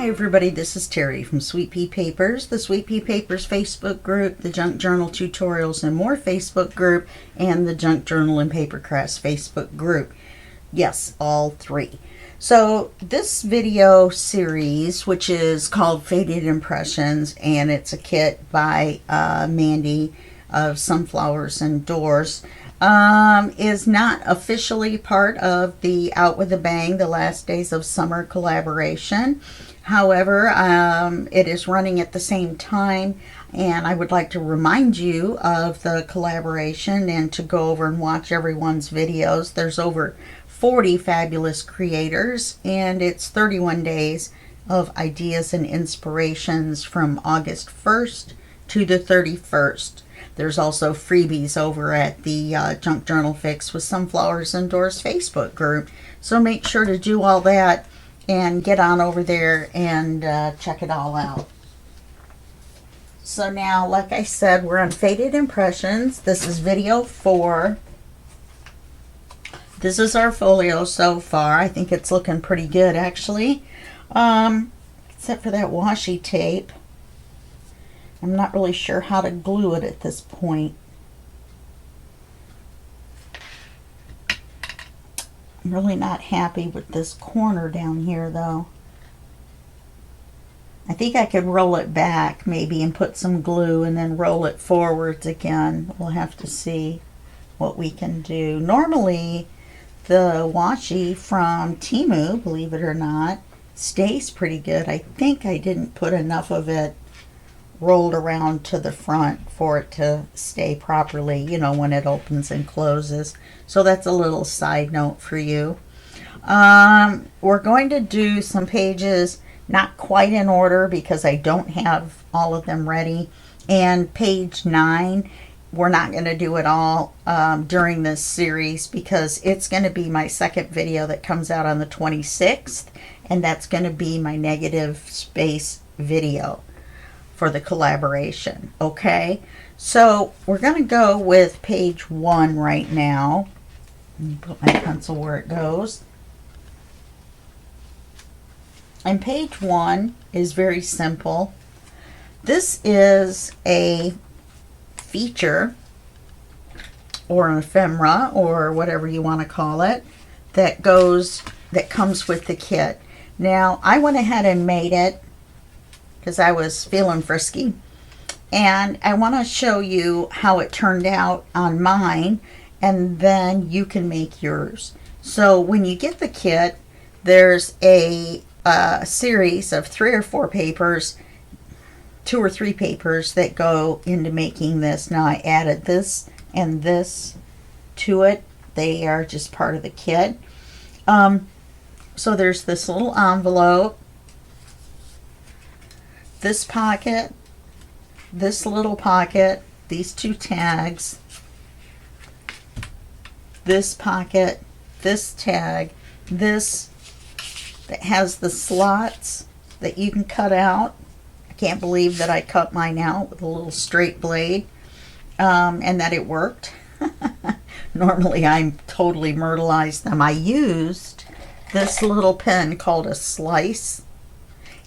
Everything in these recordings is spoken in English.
Hi everybody, this is Teri from Sweet Pea Papers, the Sweet Pea Papers Facebook group, the Junk Journal Tutorials and More Facebook group, and the Junk Journal and Papercrafts Facebook group. Yes, all three. So this video series, which is called Faded Impressions, and it's a kit by Mandy of Sunflowers and Doors, is not officially part of the Out with a Bang, the Last Days of Summer collaboration. However, it is running at the same time, and I would like to remind you of the collaboration and to go over and watch everyone's videos. There's over 40 fabulous creators, and it's 31 days of ideas and inspirations from August 1st to the 31st. There's also freebies over at the Junk Journal Fix with Sunflowers and Doors Facebook group. So make sure to do all that and get on over there and check it all out. So now, like I said, we're on Faded Impressions. This is video 4. This is our folio so far. I think it's looking pretty good, actually. Except for that washi tape. I'm not really sure how to glue it at this point. I'm really not happy with this corner down here, though. I think I could roll it back maybe and put some glue and then roll it forwards again. We'll have to see what we can do. Normally, the washi from Temu, believe it or not, stays pretty good. I think I didn't put enough of it rolled around to the front for it to stay properly, you know, when it opens and closes. So that's a little side note for you. We're going to do some pages not quite in order because I don't have all of them ready. And page 9, we're not going to do it all during this series because it's going to be my second video that comes out on the 26th, and that's going to be my negative space video for the collaboration. Okay, so we're going to go with page 1 right now. Let me put my pencil where it goes. And page 1 is very simple. This is a feature or an ephemera or whatever you want to call it that comes with the kit. Now I went ahead and made it because I was feeling frisky, and I want to show you how it turned out on mine, and then you can make yours. So when you get the kit, there's a series of 3 or 4 papers, 2 or 3 papers that go into making this. Now I added this and this to it. They are just part of the kit. So there's this little envelope, this pocket, this little pocket, these 2 tags, this pocket, this tag, this that has the slots that you can cut out. I can't believe that I cut mine out with a little straight blade and that it worked. Normally I totally myrtleized them. I used this little pen called a slice,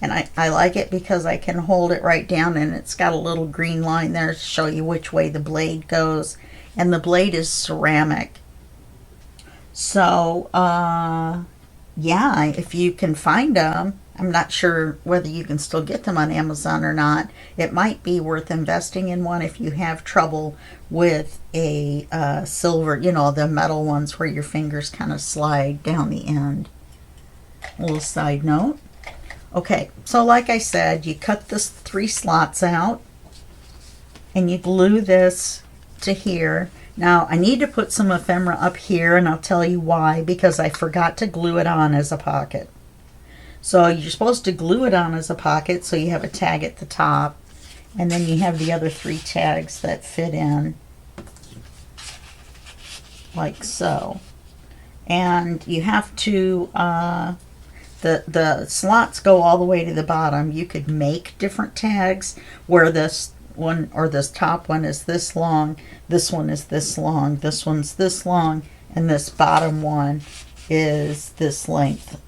and I like it because I can hold it right down, and it's got a little green line there to show you which way the blade goes, and the blade is ceramic. So yeah, if you can find them, I'm not sure whether you can still get them on Amazon or not. It might be worth investing in one if you have trouble with a silver, you know, the metal ones where your fingers kind of slide down the end. A little side note. Okay, so like I said, you cut this 3 slots out and you glue this to here. Now I need to put some ephemera up here, and I'll tell you why, because I forgot to glue it on as a pocket. So you're supposed to glue it on as a pocket so you have a tag at the top, and then you have the other 3 tags that fit in like so. And you have to the slots go all the way to the bottom. You could make different tags where this one or this top one is this long, this one is this long, this one's this long, and this bottom one is this length.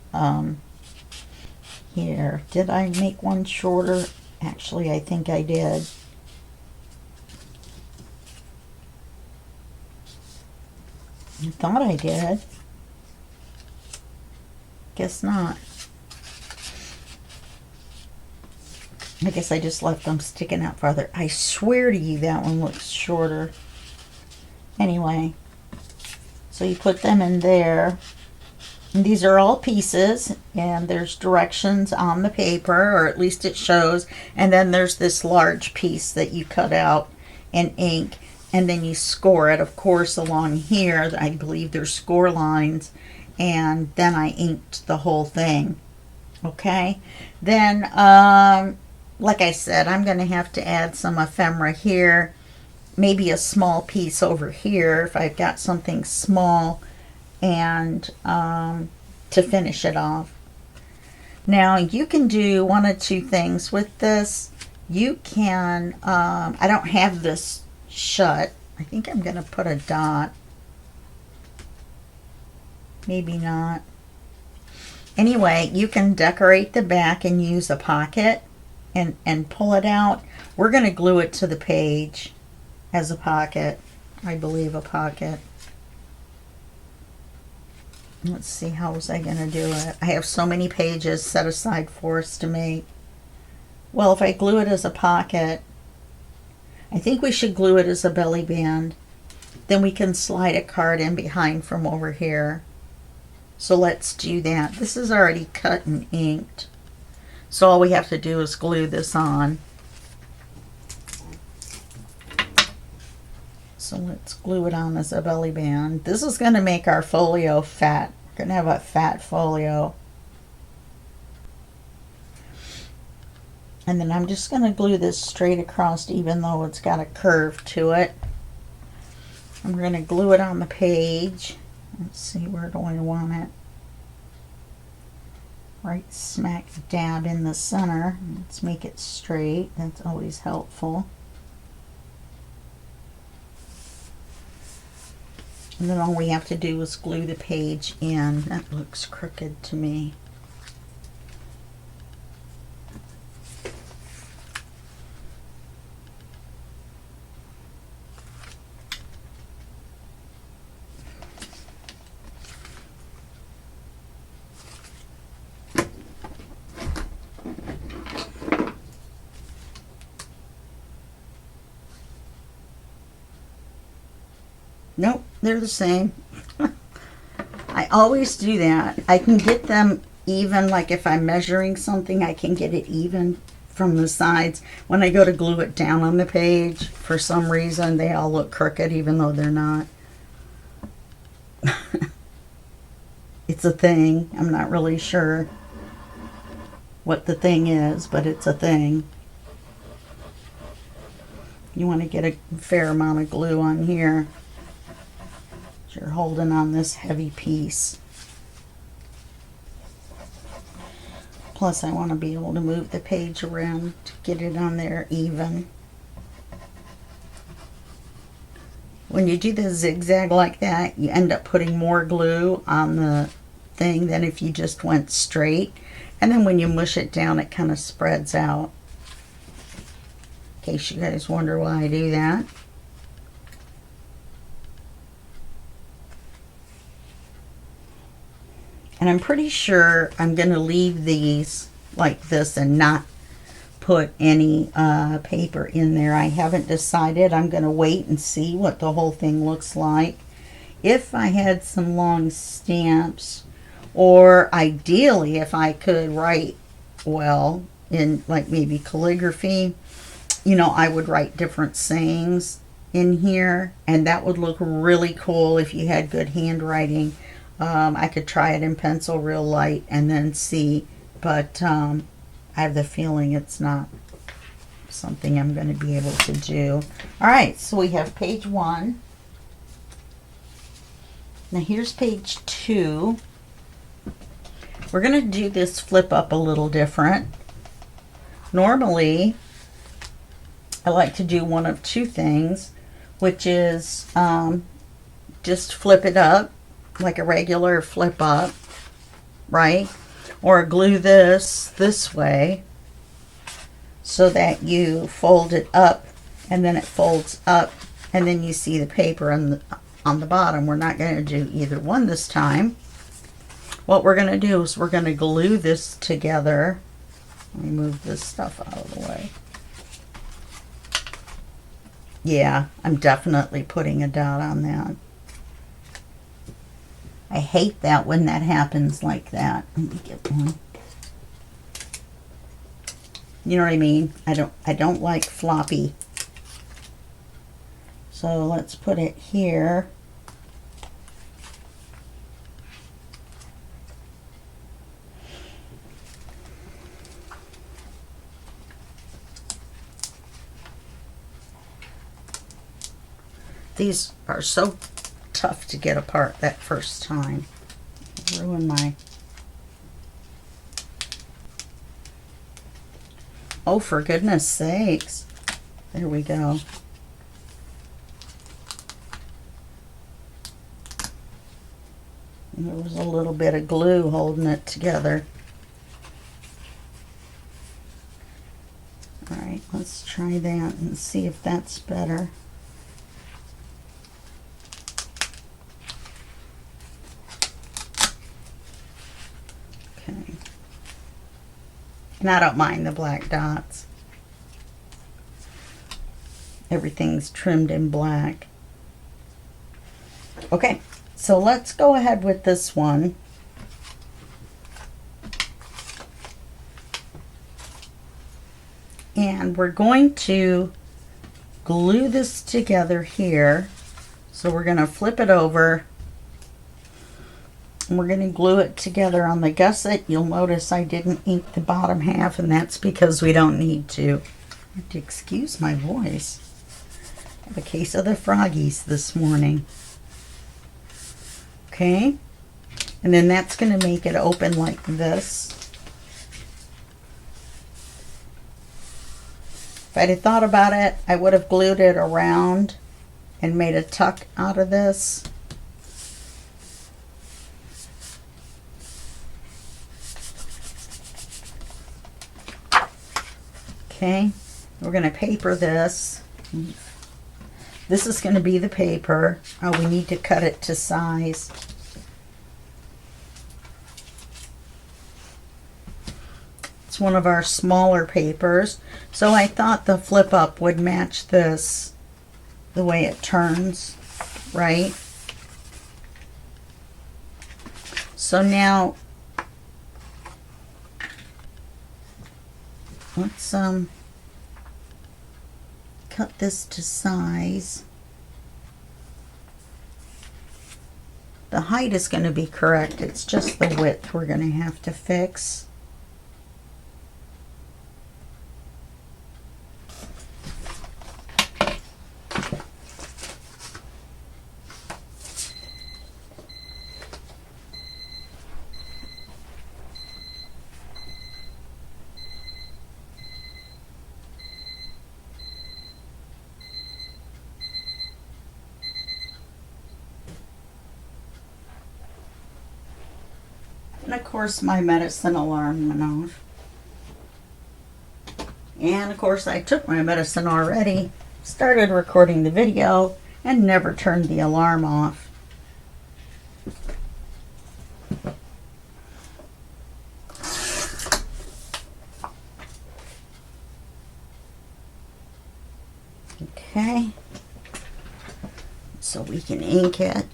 here. Did I make one shorter? Actually, I think I did. I thought I did. Guess not. I guess I just left them sticking out farther. I swear to you that one looks shorter. Anyway, so you put them in there. And these are all pieces, and there's directions on the paper, or at least it shows. And then there's this large piece that you cut out in ink, and then you score it. Of course, along here, I believe there's score lines, and then I inked the whole thing. Okay, then like I said, I'm going to have to add some ephemera here, maybe a small piece over here if I've got something small, and to finish it off. Now you can do one of two things with this. You can, I don't have this shut. I think I'm going to put a dot. Maybe not. Anyway, you can decorate the back and use a pocket and pull it out. We're going to glue it to the page as a pocket. I believe a pocket. Let's see, how was I going to do it? I have so many pages set aside for us to make. Well, if I glue it as a pocket, I think we should glue it as a belly band. Then we can slide a card in behind from over here. So let's do that. This is already cut and inked. So all we have to do is glue this on. So let's glue it on as a belly band. This is going to make our folio fat. We're going to have a fat folio. And then I'm just going to glue this straight across, even though it's got a curve to it. I'm going to glue it on the page. Let's see, where do I want it? Right smack dab in the center. Let's make it straight. That's always helpful. And then all we have to do is glue the page in. That looks crooked to me. Nope, they're the same. I always do that. I can get them even, like if I'm measuring something, I can get it even from the sides. When I go to glue it down on the page, for some reason, they all look crooked even though they're not. It's a thing. I'm not really sure what the thing is, but it's a thing. You want to get a fair amount of glue on here. You're holding on this heavy piece. Plus I want to be able to move the page around to get it on there even. When you do the zigzag like that, you end up putting more glue on the thing than if you just went straight. And then when you mush it down, it kind of spreads out. In case you guys wonder why I do that. And I'm pretty sure I'm going to leave these like this and not put any paper in there. I haven't decided. I'm going to wait and see what the whole thing looks like. If I had some long stamps, or ideally if I could write well in like maybe calligraphy, you know, I would write different sayings in here, and that would look really cool if you had good handwriting. I could try it in pencil real light and then see, but I have the feeling it's not something I'm going to be able to do. All right, so we have page 1. Now here's page 2. We're going to do this flip up a little different. Normally, I like to do one of two things, which is just flip it up like a regular flip up, right? or glue this way so that you fold it up and then it folds up and then you see the paper on the bottom. We're not going to do either one this time. What we're going to do is we're going to glue this together. Let me move this stuff out of the way. Yeah, I'm definitely putting a dot on that. I hate that when that happens like that. Let me get one. You know what I mean? I don't like floppy. So let's put it here. These are so tough to get apart that first time. Ruin my... Oh, for goodness sakes. There we go. And there was a little bit of glue holding it together. All right, let's try that and see if that's better. And I don't mind the black dots. Everything's trimmed in black. Okay, so let's go ahead with this one. And we're going to glue this together here. So we're going to flip it over. And we're going to glue it together on the gusset. You'll notice I didn't ink the bottom half, and that's because we don't need to. I have to excuse my voice. I have a case of the froggies this morning. Okay. And then that's going to make it open like this. If I'd have thought about it, I would have glued it around and made a tuck out of this. Okay, we're going to paper this. This is going to be the paper. Oh, we need to cut it to size. It's one of our smaller papers. So I thought the flip up would match this, the way it turns, right? So now let's cut this to size. The height is going to be correct. It's just the width we're going to have to fix. And of course my medicine alarm went off. And of course I took my medicine already, started recording the video, and never turned the alarm off. Okay, so we can ink it.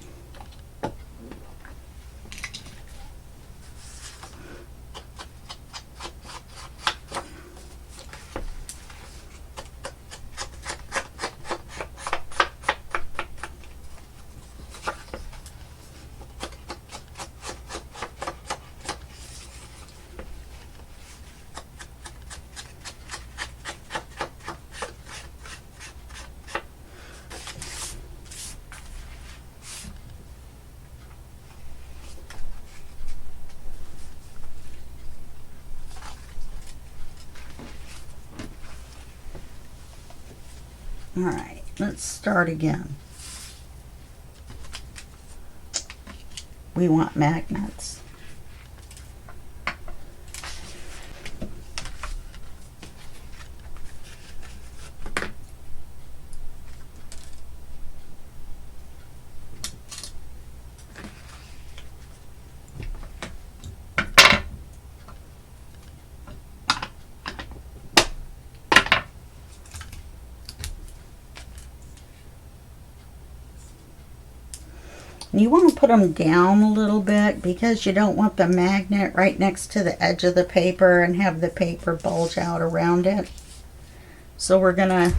All right, let's start again. We want magnets. You want to put them down a little bit because you don't want the magnet right next to the edge of the paper and have the paper bulge out around it. So we're going to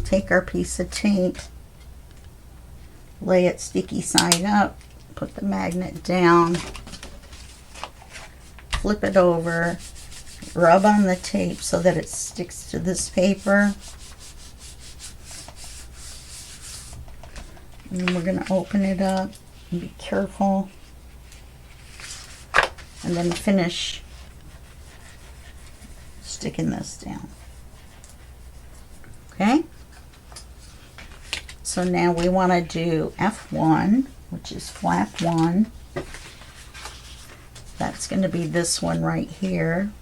take our piece of tape, lay it sticky side up, put the magnet down, flip it over, rub on the tape so that it sticks to this paper. And then we're going to open it up and be careful. And then finish sticking this down. Okay? So now we want to do F1, which is flap 1. That's going to be this one right here.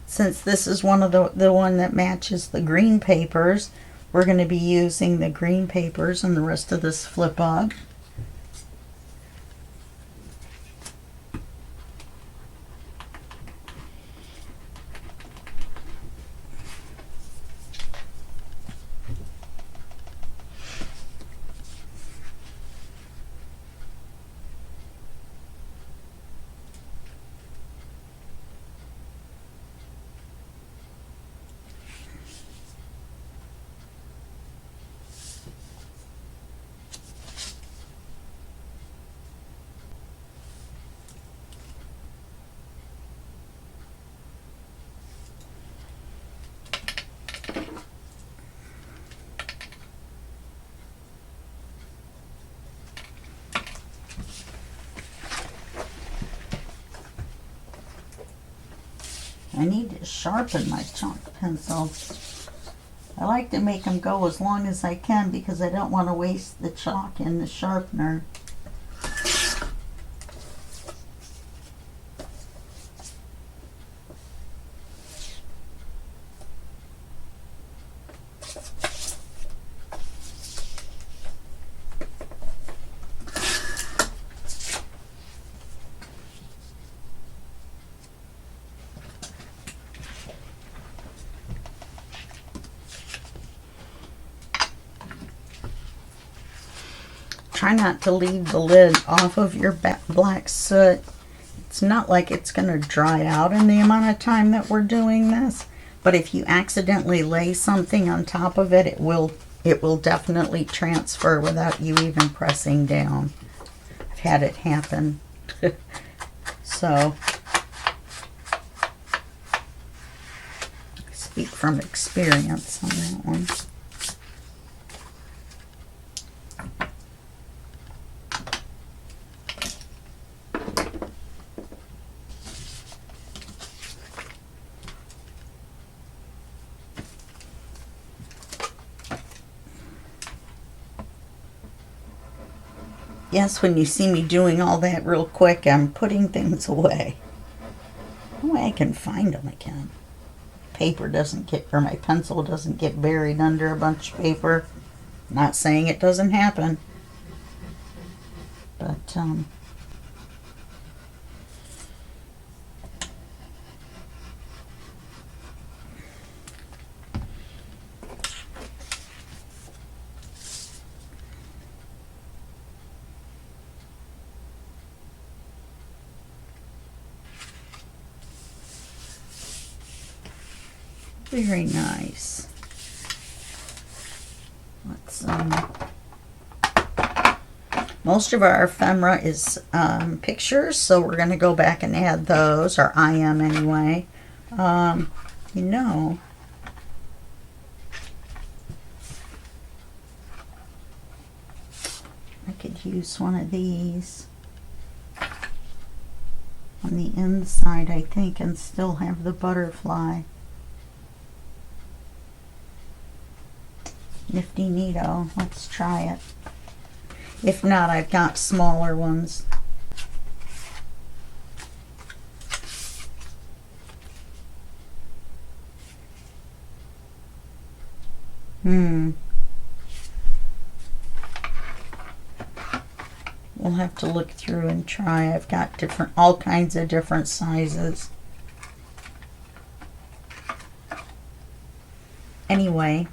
Since this is one of the one that matches the green papers, we're going to be using the green papers and the rest of this flip up. I need to sharpen my chalk pencils. I like to make them go as long as I can because I don't want to waste the chalk in the sharpener. Try not to leave the lid off of your black soot. It's not like it's going to dry out in the amount of time that we're doing this, but if you accidentally lay something on top of it, it will definitely transfer without you even pressing down. I've had it happen. So, I speak from experience on that one. Yes, when you see me doing all that real quick, I'm putting things away. No way I can find them again. Paper doesn't get, or my pencil doesn't get buried under a bunch of paper. Not saying it doesn't happen. But, very nice. Let's, most of our ephemera is pictures, so we're going to go back and add those, or I am anyway. You know, I could use one of these on the inside, I think, and still have the butterfly. Nifty neato. Let's try it. If not, I've got smaller ones. We'll have to look through and try. I've got all kinds of different sizes. Anyway,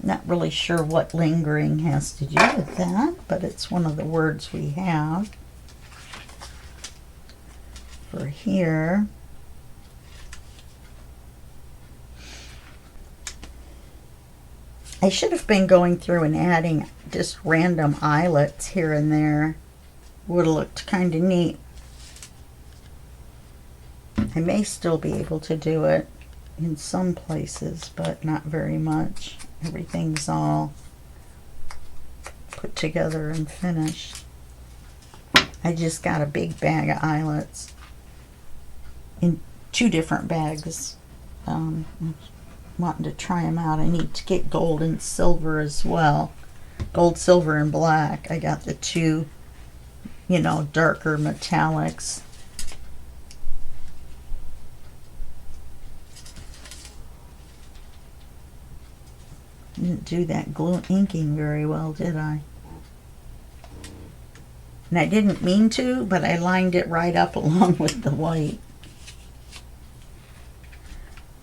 Not really sure what lingering has to do with that, but it's one of the words we have for here. I should have been going through and adding just random eyelets here and there. Would have looked kind of neat. I may still be able to do it in some places, but not very much. Everything's all put together and finished. I just got a big bag of eyelets in 2 different bags. Wanting to try them out. I need to get gold and silver as well. Gold, silver, and black. I got the 2, you know, darker metallics. Didn't do that glue inking very well, did I? And I didn't mean to, but I lined it right up along with the white.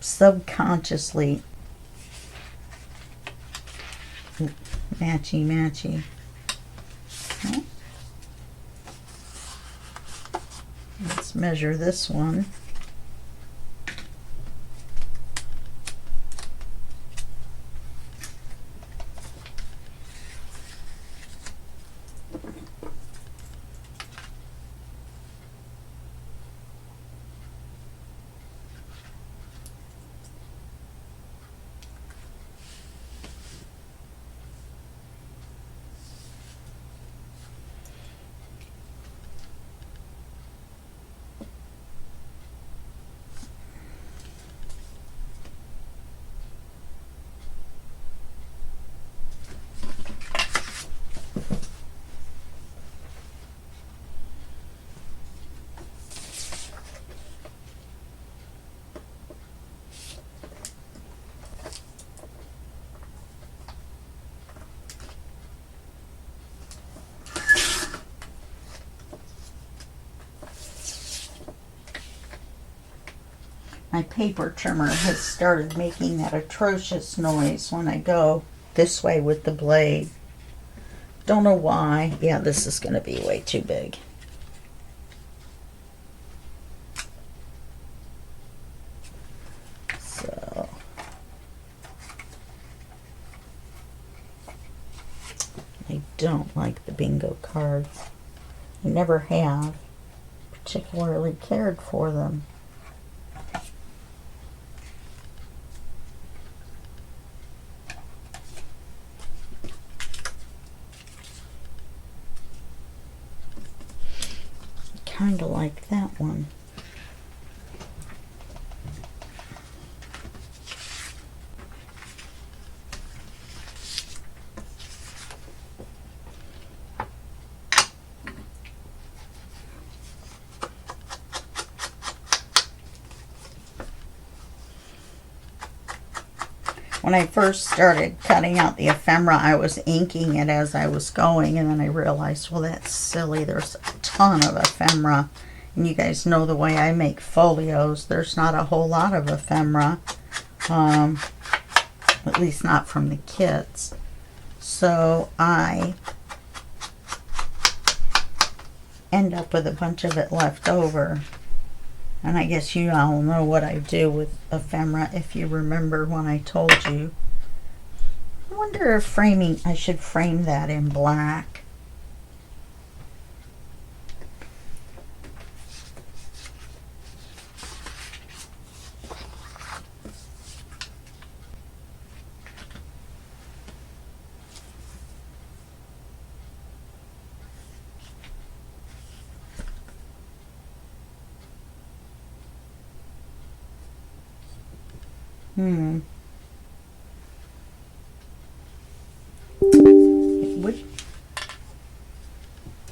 Subconsciously. Matchy, matchy. Okay. Let's measure this one. My paper trimmer has started making that atrocious noise when I go this way with the blade. Don't know why. Yeah, this is going to be way too big. So, I don't like the bingo cards. I never have particularly cared for them. Kind of like that one. When I first started cutting out the ephemera, I was inking it as I was going, and then I realized, well, that's silly. There's a ton of ephemera, and you guys know the way I make folios. There's not a whole lot of ephemera, at least not from the kits. So I end up with a bunch of it left over. And I guess you all know what I do with ephemera if you remember when I told you. I wonder if I should frame that in black.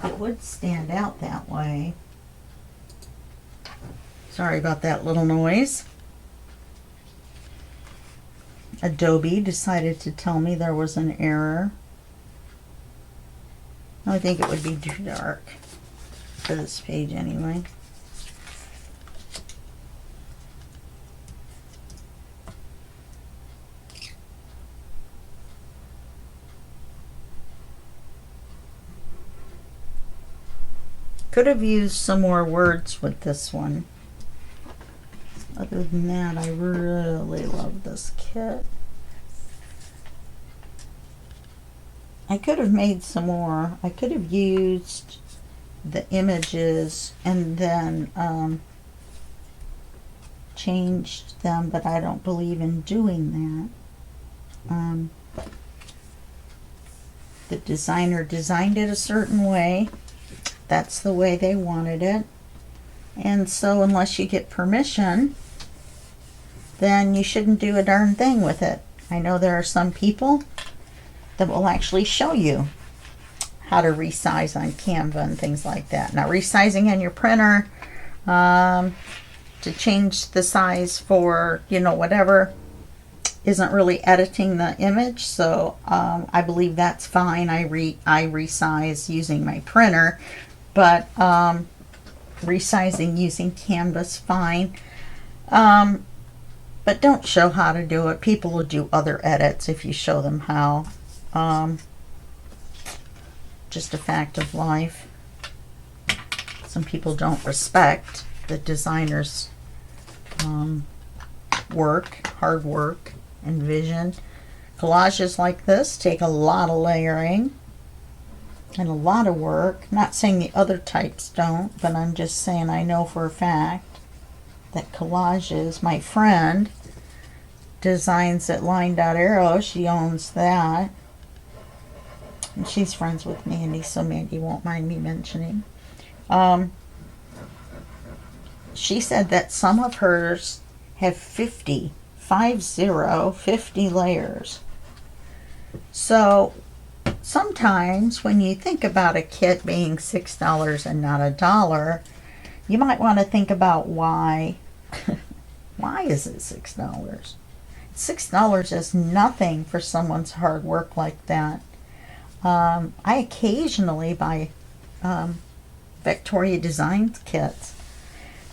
It would stand out that way. Sorry about that little noise. Adobe decided to tell me there was an error. I think it would be too dark for this page anyway. Could have used some more words with this one. Other than that, I really love this kit. I could have made some more. I could have used the images and then changed them, but I don't believe in doing that. The designer designed it a certain way. That's the way they wanted it. And so unless you get permission, then you shouldn't do a darn thing with it. I know there are some people that will actually show you how to resize on Canva and things like that. Now, resizing on your printer to change the size for, you know, whatever, isn't really editing the image, so I believe that's fine. I resize using my printer, but resizing using Canva's fine. But don't show how to do it. People will do other edits if you show them how. Just a fact of life. Some people don't respect the designer's work, hard work, and vision. Collages like this take a lot of layering and a lot of work. Not saying the other types don't, but I'm just saying I know for a fact that collages, my friend designs at Line Dot Arrow. She owns that. And she's friends with Mandy, so Mandy won't mind me mentioning. She said that some of hers have 50 layers. So sometimes when you think about a kit being $6 and not $1, you might want to think about why. Why is it $6? $6 is nothing for someone's hard work like that. I occasionally buy Victoria Designs kits.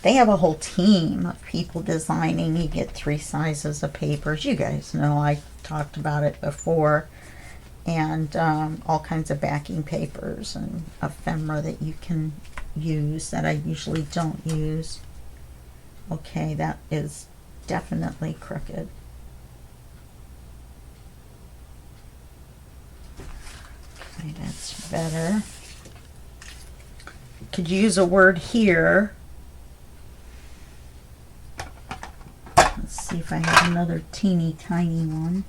They have a whole team of people designing. You get 3 sizes of papers. You guys know I talked about it before. And all kinds of backing papers and ephemera that you can use that I usually don't use. Okay, that is definitely crooked. Okay, that's better. Could use a word here. Let's see if I have another teeny tiny one.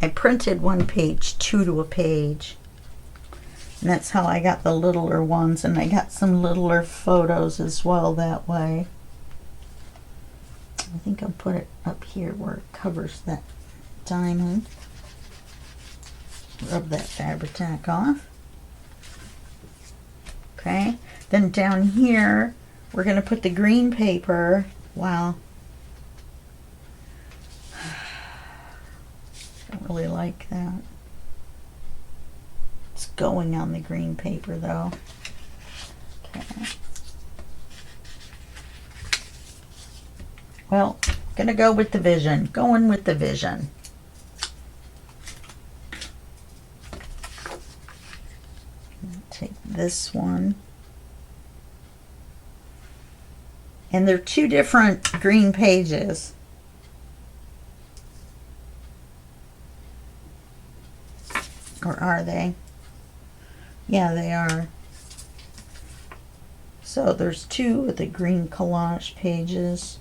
I printed one page 2 to a page, and that's how I got the littler ones, and I got some littler photos as well that way. I think I'll put it up here where it covers that diamond. Rub that Fabri-Tac off. Okay, then down here we're going to put the green paper. Wow. Don't really like that. It's going on the green paper though. Okay. Well, gonna go with the vision. Going with the vision. Take this one. And they're 2 different green pages. Or are they? Yeah, they are. So there's 2 of the green collage pages.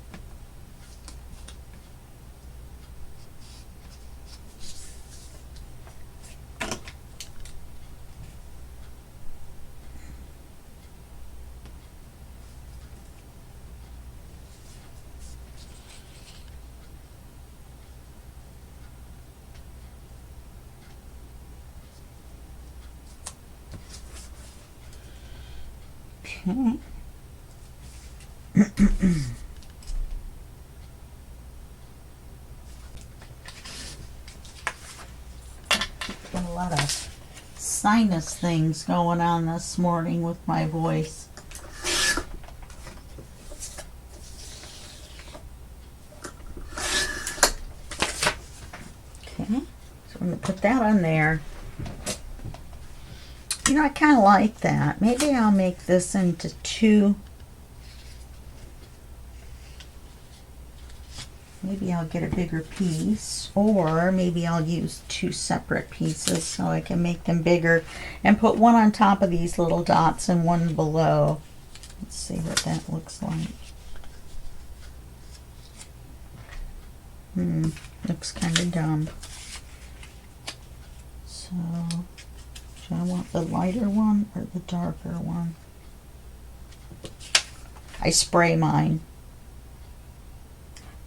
Okay. Got a lot of sinus things going on this morning with my voice. Okay, so I'm going to put that on there. You know, I kind of like that. Maybe I'll make this into two. Maybe I'll get a bigger piece, or maybe I'll use two separate pieces so I can make them bigger and put one on top of these little dots and one below. Let's see what that looks like. Looks kind of dumb. So, do I want the lighter one or the darker one? I spray mine.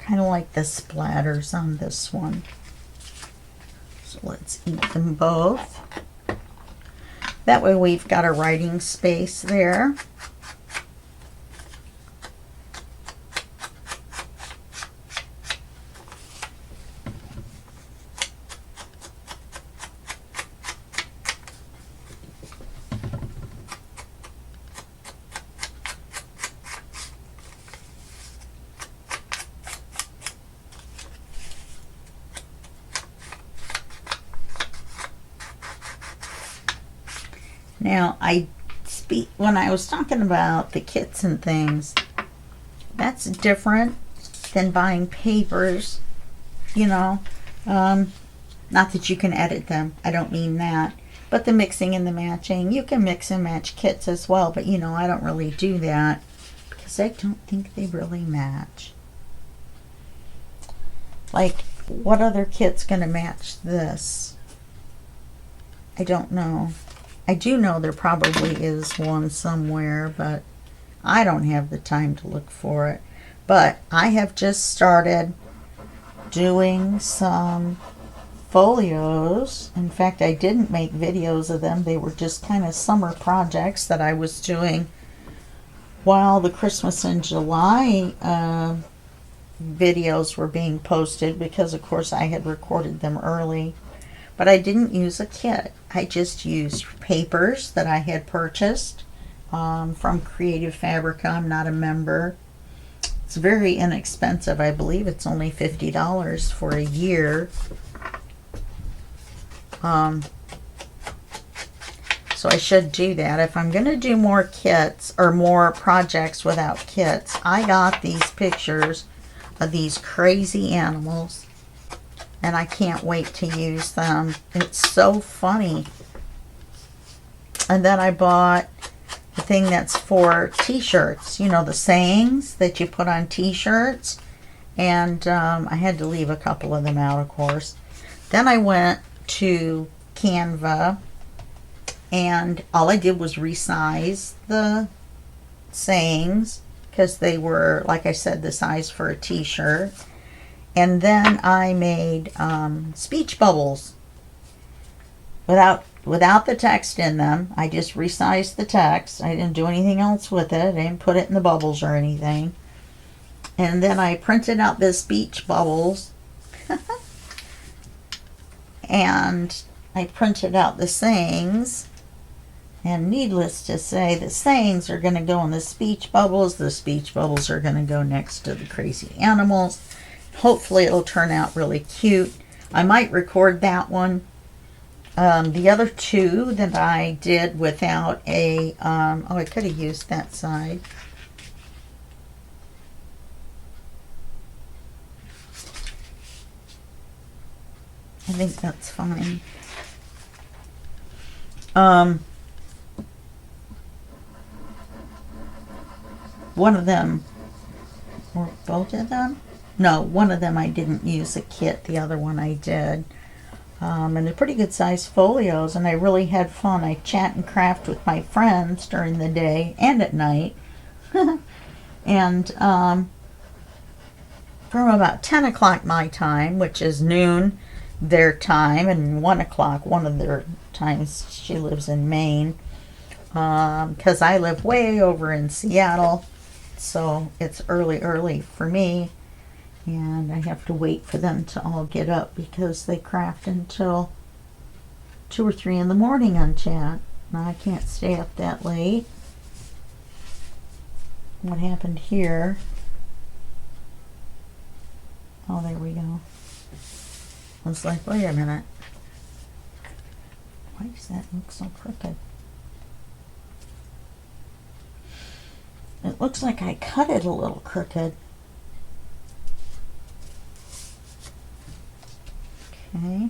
Kind of like the splatters on this one. So let's ink them both. That way we've got a writing space there. Now, when I was talking about the kits and things, that's different than buying papers, you know. Not that you can edit them, I don't mean that. But the mixing and the matching, you can mix and match kits as well, but you know, I don't really do that because I don't think they really match. Like, what other kit's gonna match this? I don't know. I do know there probably is one somewhere, but I don't have the time to look for it. But I have just started doing some folios. In fact, I didn't make videos of them. They were just kind of summer projects that I was doing while the Christmas in July videos were being posted, because of course I had recorded them early. But I didn't use a kit. I just used papers that I had purchased from Creative Fabrica. I'm not a member. It's very inexpensive. I believe it's only $50 for a year. So I should do that. If I'm going to do more kits or more projects without kits, I got these pictures of these crazy animals. And I can't wait to use them. It's so funny. And then I bought the thing that's for t-shirts. You know, the sayings that you put on t-shirts. And I had to leave a couple of them out, of course. Then I went to Canva. And all I did was resize the sayings, because they were, like I said, the size for a t-shirt. And then I made speech bubbles without the text in them. I just resized the text. I didn't do anything else with it. I didn't put it in the bubbles or anything. And then I printed out the speech bubbles. And I printed out the sayings. And needless to say, the sayings are going to go in the speech bubbles. The speech bubbles are going to go next to the crazy animals. Hopefully it'll turn out really cute. I might record that one. The other two that I did without a, oh, I could have used that side. I think that's fine. One of them, or both of them? No, one of them I didn't use a kit. The other one I did. And they're pretty good sized folios, and I really had fun. I chat and craft with my friends during the day and at night. And from about 10 o'clock my time, which is noon their time, and 1 o'clock one of their times, she lives in Maine, because I live way over in Seattle, so it's early for me, and I have to wait for them to all get up because they craft until 2 or 3 in the morning on chat. Now I can't stay up that late. What happened here? Oh, there we go. I was like, wait a minute. Why does that look so crooked? It looks like I cut it a little crooked. Okay.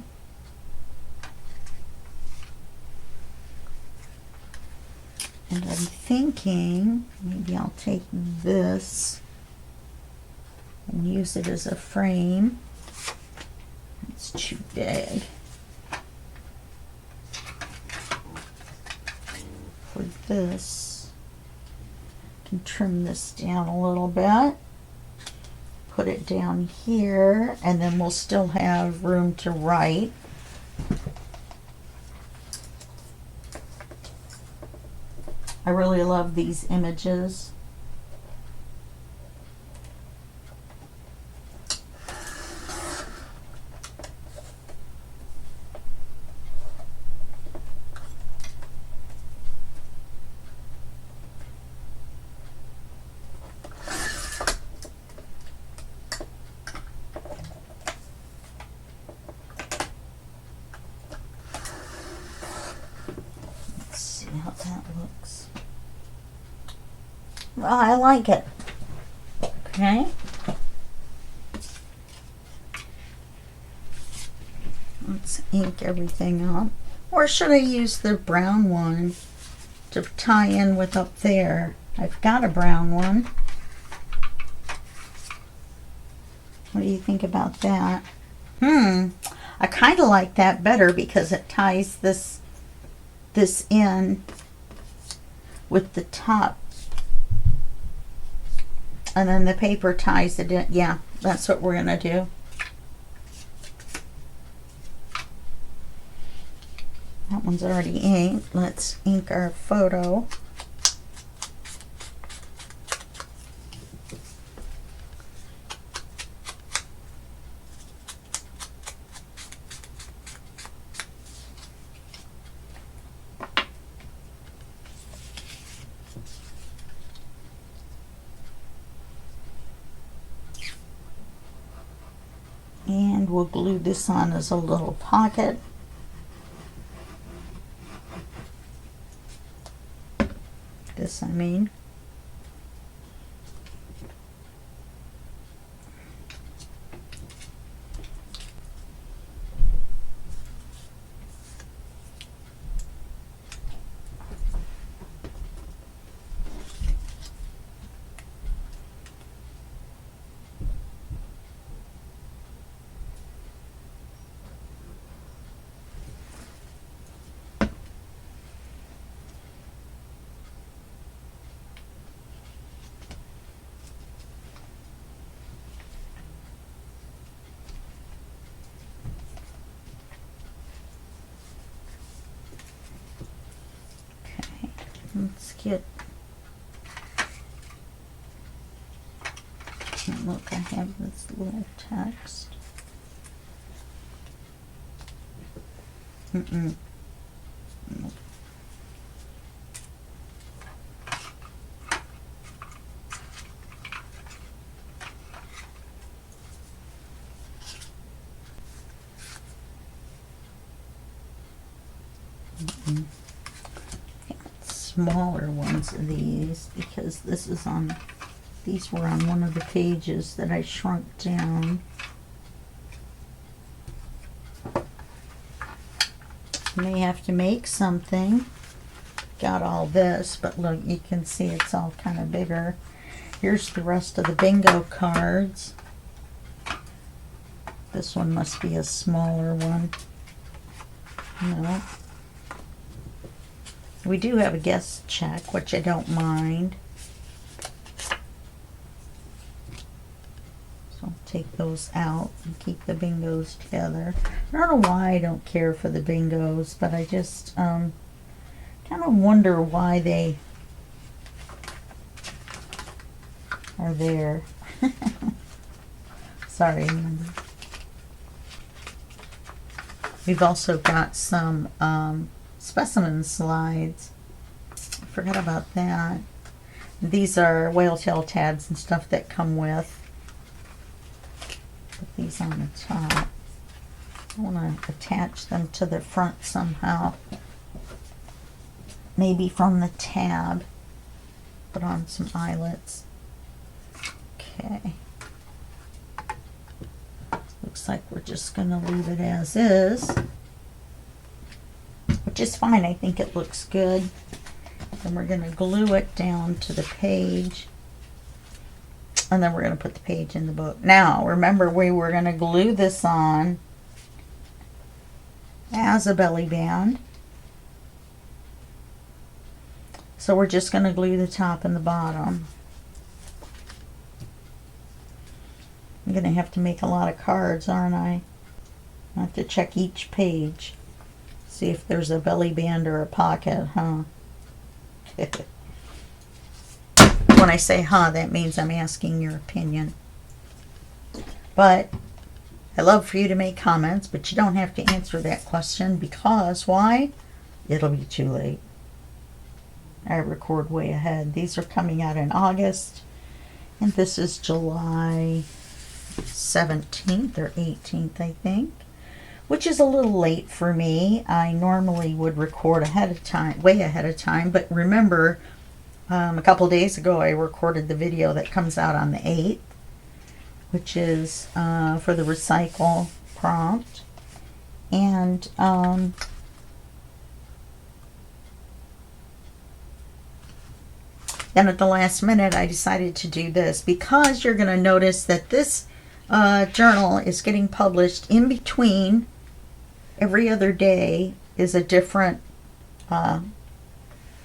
And I'm thinking maybe I'll take this and use it as a frame. It's too big for this. I can trim this down a little bit, put it down here, and then we'll still have room to write. I really love these images. Let's see how that looks. Well, I like it. Okay. Let's ink everything up. Or should I use the brown one to tie in with up there? I've got a brown one. What do you think about that? I kind of like that better because it ties this in with the top. And then the paper ties it in. Yeah, that's what we're going to do. That one's already inked. Let's ink our photo. And we'll glue this on as a little pocket. This, I mean. Let's get, look, I have this little text. Nope. Smaller ones of these because this is on, these were on one of the pages that I shrunk down. May have to make something. Got all this, but look, you can see it's all kind of bigger. Here's the rest of the bingo cards. This one must be a smaller one. No. We do have a guest check, which I don't mind. So I'll take those out and keep the bingos together. I don't know why I don't care for the bingos, but I just kind of of wonder why they are there. Sorry. We've also got some specimen slides. I forgot about that. These are whale tail tabs and stuff that come with. Put these on the top. I want to attach them to the front somehow. Maybe from the tab. Put on some eyelets. Okay. Looks like we're just going to leave it as is. Which is fine. I think it looks good. Then we're going to glue it down to the page. And then we're going to put the page in the book. Now, remember we were going to glue this on as a belly band. So we're just going to glue the top and the bottom. I'm going to have to make a lot of cards, aren't I? I have to check each page. See if there's a belly band or a pocket, huh? When I say huh, that means I'm asking your opinion. But I love for you to make comments, but you don't have to answer that question because why? It'll be too late. I record way ahead. These are coming out in August, and this is July 17th or 18th, I think, which is a little late for me. I normally would record ahead of time, way ahead of time, but remember, a couple days ago I recorded the video that comes out on the 8th, which is for the recycle prompt, and then at the last minute I decided to do this because you're going to notice that this journal is getting published in between. Every other day is a different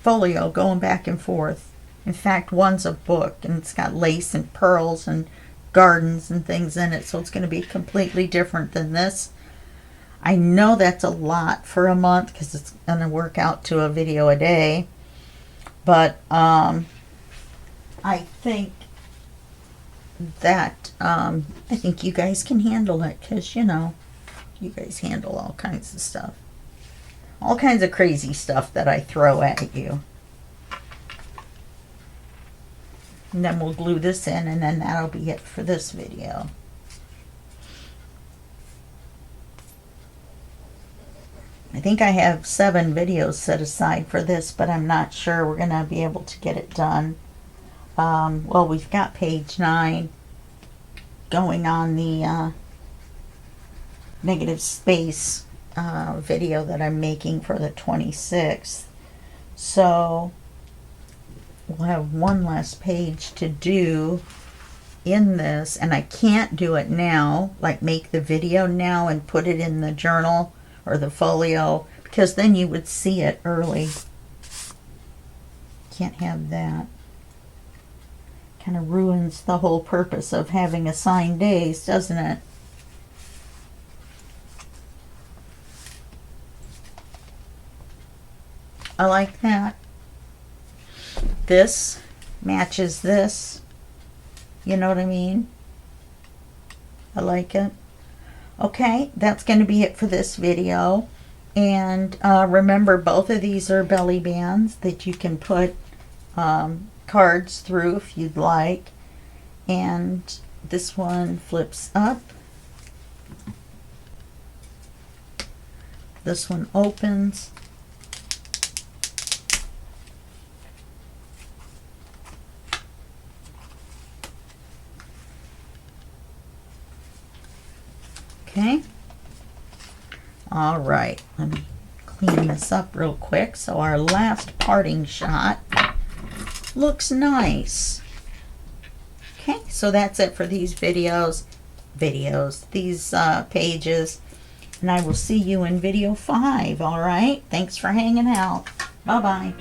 folio going back and forth. In fact, one's a book and it's got lace and pearls and gardens and things in it, so it's going to be completely different than this. I know that's a lot for a month because it's going to work out to a video a day, but I think that I think you guys can handle it because, you know, you guys handle all kinds of stuff. All kinds of crazy stuff that I throw at you. And then we'll glue this in, and then that'll be it for this video. I think I have 7 videos set aside for this, but I'm not sure we're going to be able to get it done. Well, we've got page 9 going on the negative space video that I'm making for the 26th. So we'll have one less page to do in this, and I can't do it now, like make the video now and put it in the journal or the folio, because then you would see it early. Can't have that. Kind of ruins the whole purpose of having assigned days, doesn't it? I like that. This matches this. You know what I mean? I like it. Okay, that's going to be it for this video. And remember, both of these are belly bands that you can put cards through if you'd like. And this one flips up. This one opens. Okay. All right. Let me clean this up real quick so our last parting shot looks nice. Okay, so that's it for these these pages, and I will see you in video 5. All right, thanks for hanging out. Bye bye.